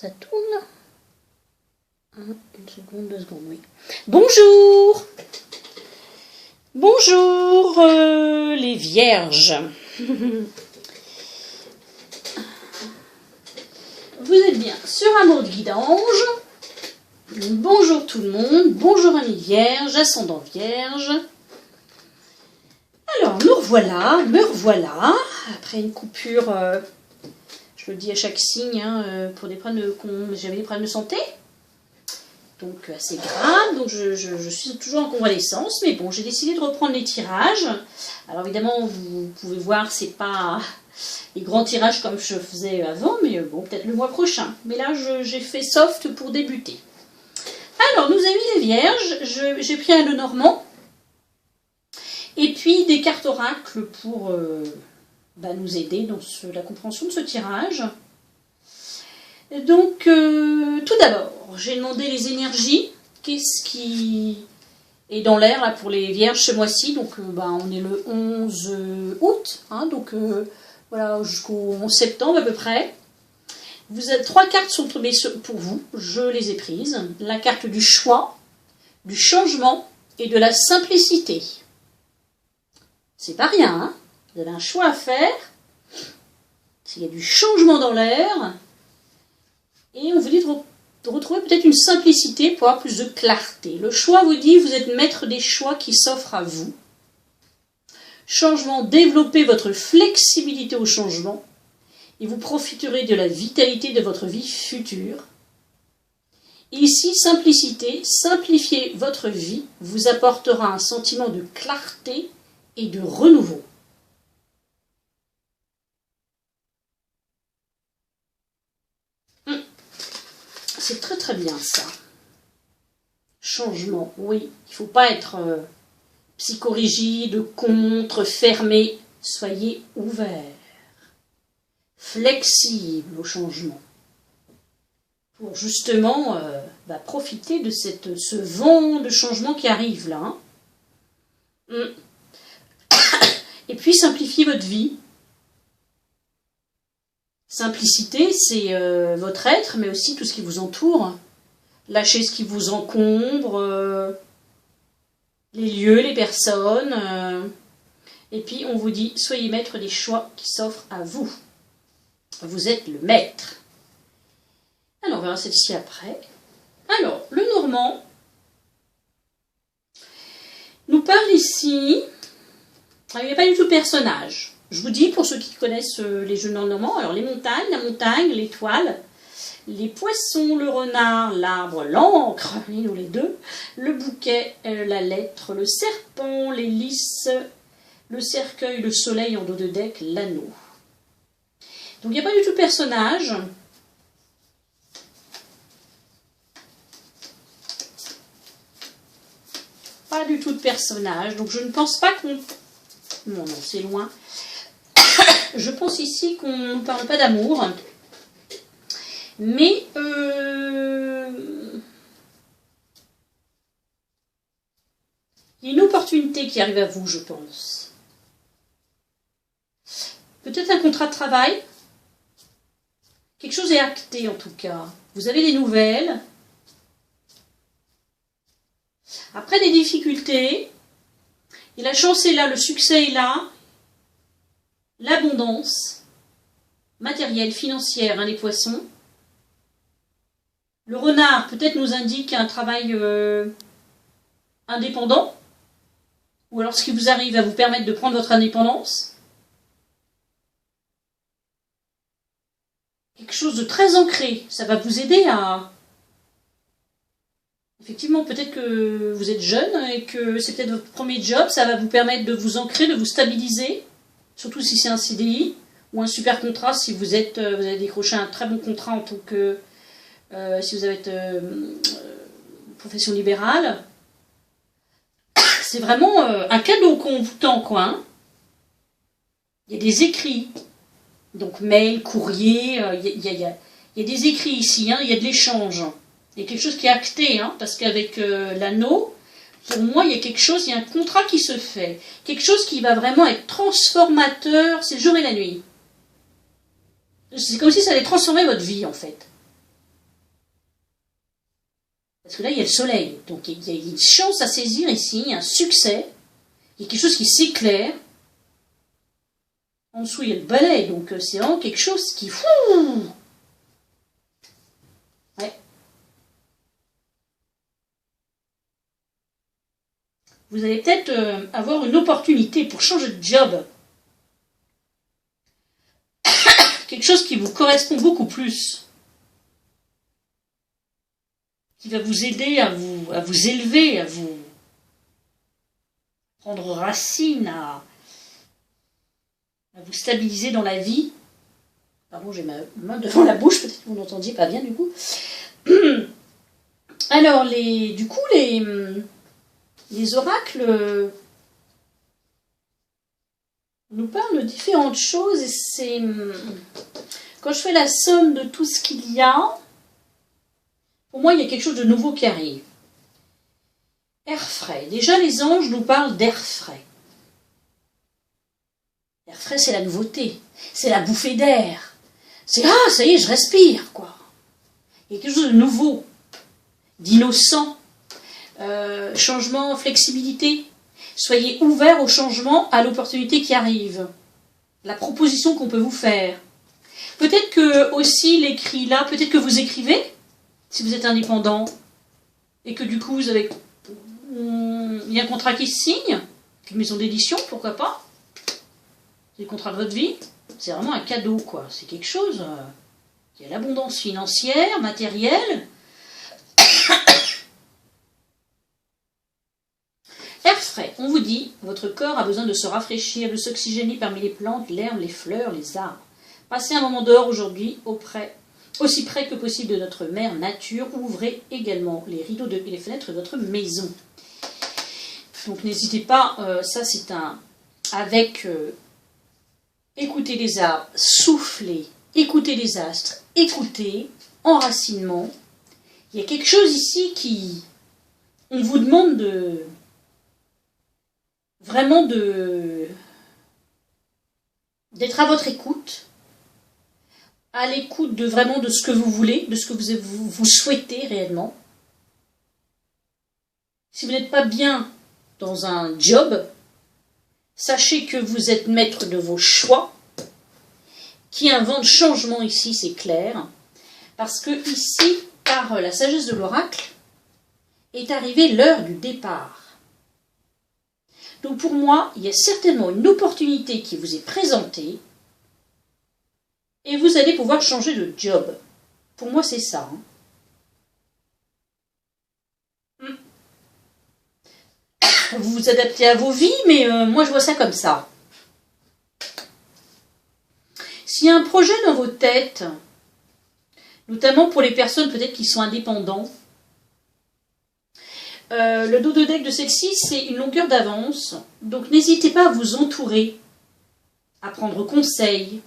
Ça tourne. Une seconde, 2 secondes, oui. Bonjour. Bonjour les vierges. Vous êtes bien sur Amour de Guidange. Bonjour tout le monde. Bonjour amis vierges, ascendant vierge. Alors, me revoilà. Après une coupure, je le dis à chaque signe, hein, pour des problèmes j'avais des problèmes de santé. Donc assez grave, donc je suis toujours en convalescence, mais bon, j'ai décidé de reprendre les tirages. Alors évidemment, vous pouvez voir, c'est pas les grands tirages comme je faisais avant, mais bon, peut-être le mois prochain. Mais là, j'ai fait soft pour débuter. Alors, nous amis les vierges, j'ai pris un Lenormand, et puis des cartes oracles pour nous aider dans la compréhension de ce tirage. Donc, tout d'abord, j'ai demandé les énergies. Qu'est-ce qui est dans l'air là pour les vierges ce mois-ci? Donc, on est le 11 août, hein, donc voilà, jusqu'au 11 septembre à peu près. Vous avez 3 cartes sont tombées pour vous, je les ai prises. La carte du choix, du changement et de la simplicité. C'est pas rien, hein? Vous avez un choix à faire. Il y a du changement dans l'air. Et on vous dit de retrouver peut-être une simplicité pour avoir plus de clarté. Le choix vous dit, vous êtes maître des choix qui s'offrent à vous. Changement, développez votre flexibilité au changement et vous profiterez de la vitalité de votre vie future. Et ici, simplicité, simplifier votre vie vous apportera un sentiment de clarté et de renouveau. C'est très très bien ça. Changement, oui. Il ne faut pas être psychorigide, contre, fermé. Soyez ouvert. Flexible au changement. Pour justement profiter de ce vent de changement qui arrive là. Et puis simplifier votre vie. Simplicité, c'est votre être, mais aussi tout ce qui vous entoure. Lâchez ce qui vous encombre, les lieux, les personnes. Et puis, on vous dit, soyez maître des choix qui s'offrent à vous. Vous êtes le maître. Alors, on verra celle-ci après. Alors, le Normand nous parle ici. Il n'y a pas du tout de personnage. Je vous dis, pour ceux qui connaissent les jeux normands, alors les montagnes, la montagne, l'étoile, les poissons, le renard, l'arbre, l'encre, nous les deux, le bouquet, la lettre, le serpent, les lys, le cercueil, le soleil en dos de deck, l'anneau. Donc il n'y a pas du tout de personnage. Pas du tout de personnage. Donc je ne pense pas qu'on... Non, c'est loin. Je pense ici qu'on ne parle pas d'amour, mais il y a une opportunité qui arrive à vous, je pense. Peut-être un contrat de travail. Quelque chose est acté en tout cas. Vous avez des nouvelles. Après des difficultés, et la chance est là, le succès est là. L'abondance matérielle, financière, hein, les poissons. Le renard, peut-être nous indique un travail indépendant, ou alors ce qui vous arrive va vous permettre de prendre votre indépendance. Quelque chose de très ancré, ça va vous aider à... Effectivement, peut-être que vous êtes jeune et que c'est peut-être votre premier job, ça va vous permettre de vous ancrer, de vous stabiliser. Surtout si c'est un CDI ou un super contrat, si vous avez décroché un très bon contrat en tant que si vous avez profession libérale. C'est vraiment un cadeau qu'on vous tend, quoi. Hein. Il y a des écrits, donc mail, courrier, il y a des écrits ici, hein, il y a de l'échange. Il y a quelque chose qui est acté, hein, parce qu'avec l'anneau, pour moi, il y a quelque chose, il y a un contrat qui se fait. Quelque chose qui va vraiment être transformateur, c'est le jour et la nuit. C'est comme si ça allait transformer votre vie, en fait. Parce que là, il y a le soleil. Donc, il y a une chance à saisir ici, un succès. Il y a quelque chose qui s'éclaire. En dessous, il y a le balai. Donc, c'est vraiment quelque chose qui... Ouais. Vous allez peut-être avoir une opportunité pour changer de job. Quelque chose qui vous correspond beaucoup plus. Qui va vous aider à vous élever, à vous prendre racine, à vous stabiliser dans la vie. Pardon, j'ai ma main devant la bouche, peut-être que vous n'entendiez pas bien du coup. Alors, les oracles nous parlent de différentes choses, et c'est... Quand je fais la somme de tout ce qu'il y a, pour moi, il y a quelque chose de nouveau qui arrive. Air frais. Déjà, les anges nous parlent d'air frais. L'air frais, c'est la nouveauté. C'est la bouffée d'air. C'est « Ah, ça y est, je respire !» quoi. Il y a quelque chose de nouveau, d'innocent. Changement, flexibilité. Soyez ouverts au changement, à l'opportunité qui arrive. La proposition qu'on peut vous faire. Peut-être que aussi l'écrit là, peut-être que vous écrivez, si vous êtes indépendant, et que du coup vous avez... Il y a un contrat qui se signe, une maison d'édition, pourquoi pas. C'est le contrat de votre vie. C'est vraiment un cadeau, quoi. C'est quelque chose... Il y a l'abondance financière, matérielle. Air frais, on vous dit, votre corps a besoin de se rafraîchir, de s'oxygéner parmi les plantes, l'herbe, les fleurs, les arbres. Passez un moment dehors aujourd'hui, aussi près que possible de notre mère nature. Ouvrez également les rideaux et les fenêtres de votre maison. Donc n'hésitez pas, ça c'est avec écoutez les arbres, soufflez, écoutez les astres, écoutez, enracinement. Il y a quelque chose ici qui... On vous demande vraiment d'être à votre écoute, à l'écoute vraiment de ce que vous voulez, de ce que vous souhaitez réellement. Si vous n'êtes pas bien dans un job, sachez que vous êtes maître de vos choix, qui a un vent de changement ici, c'est clair, parce que ici, par la sagesse de l'oracle, est arrivée l'heure du départ. Donc pour moi, il y a certainement une opportunité qui vous est présentée, et vous allez pouvoir changer de job. Pour moi, c'est ça. Vous vous adaptez à vos vies, mais moi, je vois ça comme ça. S'il y a un projet dans vos têtes, notamment pour les personnes peut-être qui sont indépendants, le dos de deck de celle-ci, c'est une longueur d'avance. Donc n'hésitez pas à vous entourer, à prendre conseil.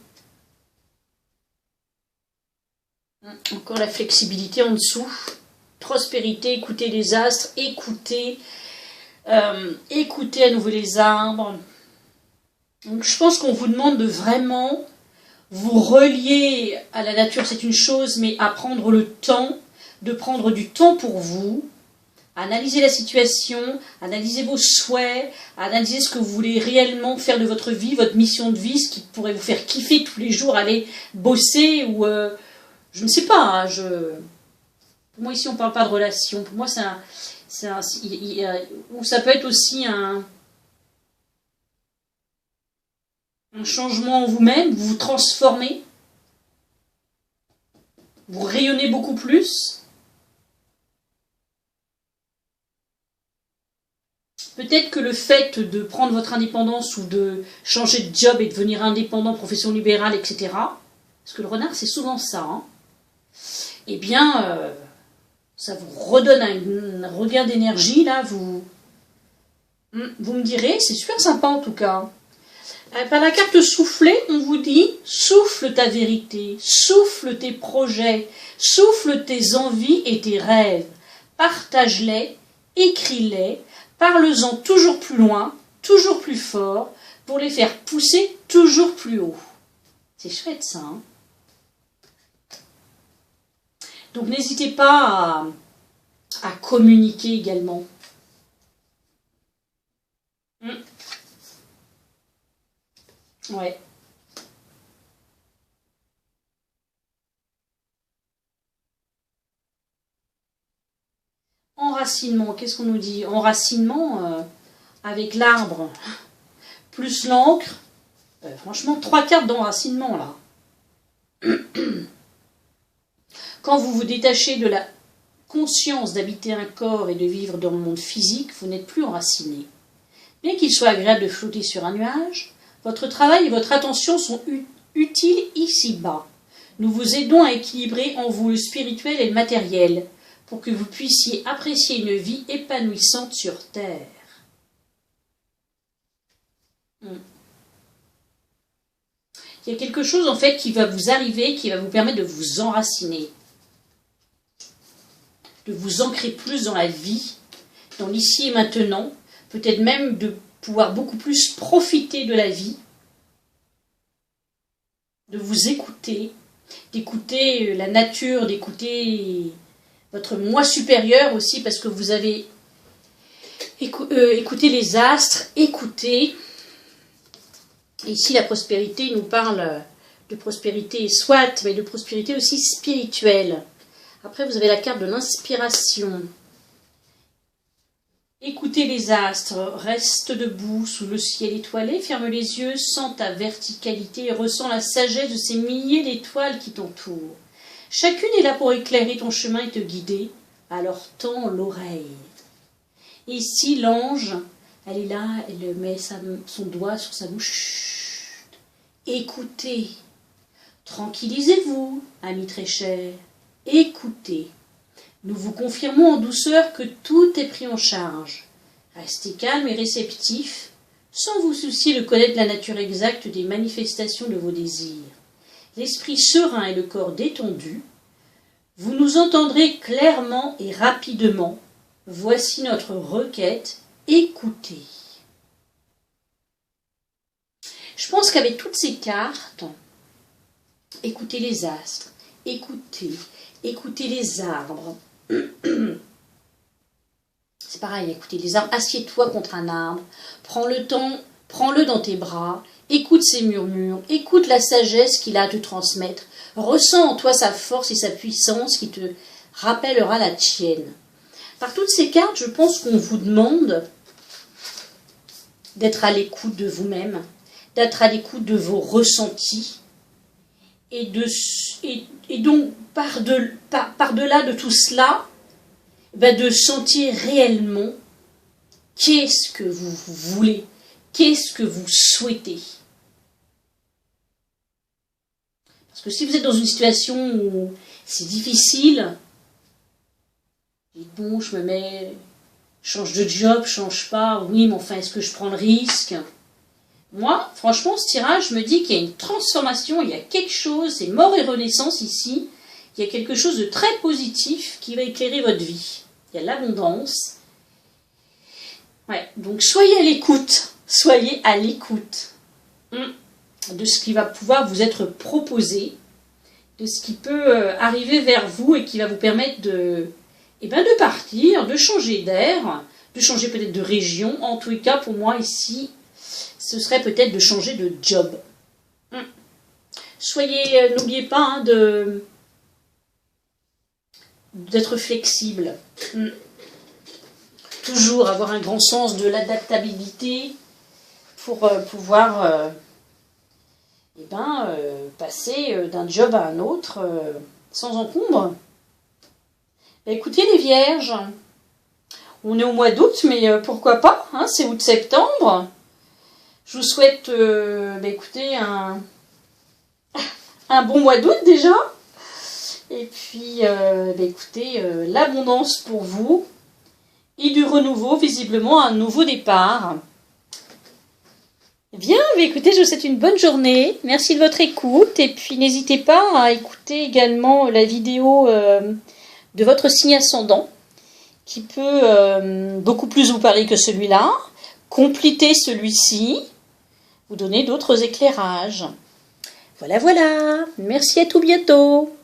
Encore la flexibilité en dessous. Prospérité, écoutez les astres, écoutez à nouveau les arbres. Donc je pense qu'on vous demande de vraiment vous relier à la nature, c'est une chose, mais à prendre le temps, de prendre du temps pour vous, analyser la situation, analyser vos souhaits, analyser ce que vous voulez réellement faire de votre vie, votre mission de vie, ce qui pourrait vous faire kiffer tous les jours, aller bosser ou... je ne sais pas, hein, pour moi ici on ne parle pas de relation, pour moi ça peut être aussi un changement en vous-même, vous vous transformez, vous rayonnez beaucoup plus. Peut-être que le fait de prendre votre indépendance ou de changer de job et de devenir indépendant, profession libérale, etc., parce que le renard c'est souvent ça, hein, eh bien, ça vous redonne un regain d'énergie, là, vous me direz, c'est super sympa en tout cas. Par la carte souffler, on vous dit, souffle ta vérité, souffle tes projets, souffle tes envies et tes rêves, partage-les, écris-les, parle-en toujours plus loin, toujours plus fort, pour les faire pousser toujours plus haut. C'est chouette ça, hein. à communiquer également. Ouais. Enracinement, qu'est-ce qu'on nous dit? Enracinement, avec l'arbre, plus l'encre, franchement, 3 cartes d'enracinement, là. Quand vous vous détachez de la conscience d'habiter un corps et de vivre dans le monde physique, vous n'êtes plus enraciné. Bien qu'il soit agréable de flotter sur un nuage, votre travail et votre attention sont utiles ici-bas. Nous vous aidons à équilibrer en vous le spirituel et le matériel, pour que vous puissiez apprécier une vie épanouissante sur Terre. Il y a quelque chose en fait qui va vous arriver, qui va vous permettre de vous enraciner, de vous ancrer plus dans la vie, dans l'ici et maintenant, peut-être même de pouvoir beaucoup plus profiter de la vie, de vous écouter, d'écouter la nature, d'écouter votre moi supérieur aussi, parce que vous avez écouté les astres, écoutez. Ici, la prospérité nous parle de prospérité soit, mais de prospérité aussi spirituelle. Après, vous avez la carte de l'inspiration. Écoutez les astres, reste debout sous le ciel étoilé, ferme les yeux, sens ta verticalité et ressens la sagesse de ces milliers d'étoiles qui t'entourent. Chacune est là pour éclairer ton chemin et te guider, alors tends l'oreille. Et ici, l'ange, elle est là, elle met son doigt sur sa bouche. Chut. Écoutez, tranquillisez-vous, amis très chers, écoutez. Nous vous confirmons en douceur que tout est pris en charge. Restez calme et réceptif, sans vous soucier de connaître la nature exacte des manifestations de vos désirs. L'esprit serein et le corps détendu, vous nous entendrez clairement et rapidement. Voici notre requête, écoutez. Je pense qu'avec toutes ces cartes, écoutez les astres, écoutez les arbres. C'est pareil, écoutez les arbres, assieds-toi contre un arbre, prends le temps, prends-le dans tes bras, écoute ses murmures, écoute la sagesse qu'il a à te transmettre, ressens en toi sa force et sa puissance qui te rappellera la tienne. Par toutes ces cartes, je pense qu'on vous demande d'être à l'écoute de vous-même, d'être à l'écoute de vos ressentis, et donc par-delà de tout cela, de sentir réellement qu'est-ce que vous voulez, qu'est-ce que vous souhaitez. Parce que si vous êtes dans une situation où c'est difficile, dites bon, je change de job, change pas, oui, mais enfin, est-ce que je prends le risque? Moi, franchement, ce tirage me dit qu'il y a une transformation, il y a quelque chose, c'est mort et renaissance ici, il y a quelque chose de très positif qui va éclairer votre vie. Il y a l'abondance. Ouais, donc soyez à l'écoute de ce qui va pouvoir vous être proposé, de ce qui peut arriver vers vous et qui va vous permettre de partir, de changer d'air, de changer peut-être de région. En tout cas, pour moi ici, ce serait peut-être de changer de job. N'oubliez pas d'être flexible. Toujours avoir un grand sens de l'adaptabilité pour pouvoir passer d'un job à un autre sans encombre. Écoutez les vierges, on est au mois d'août, mais pourquoi pas, c'est août-septembre. Je vous souhaite écoutez, un bon mois d'août déjà. Et puis, écoutez, l'abondance pour vous et du renouveau, visiblement un nouveau départ. Bien, écoutez, je vous souhaite une bonne journée. Merci de votre écoute. Et puis, n'hésitez pas à écouter également la vidéo de votre signe ascendant, qui peut beaucoup plus vous parler que celui-là, compléter celui-ci, vous donner d'autres éclairages. Voilà. Merci, à tout bientôt.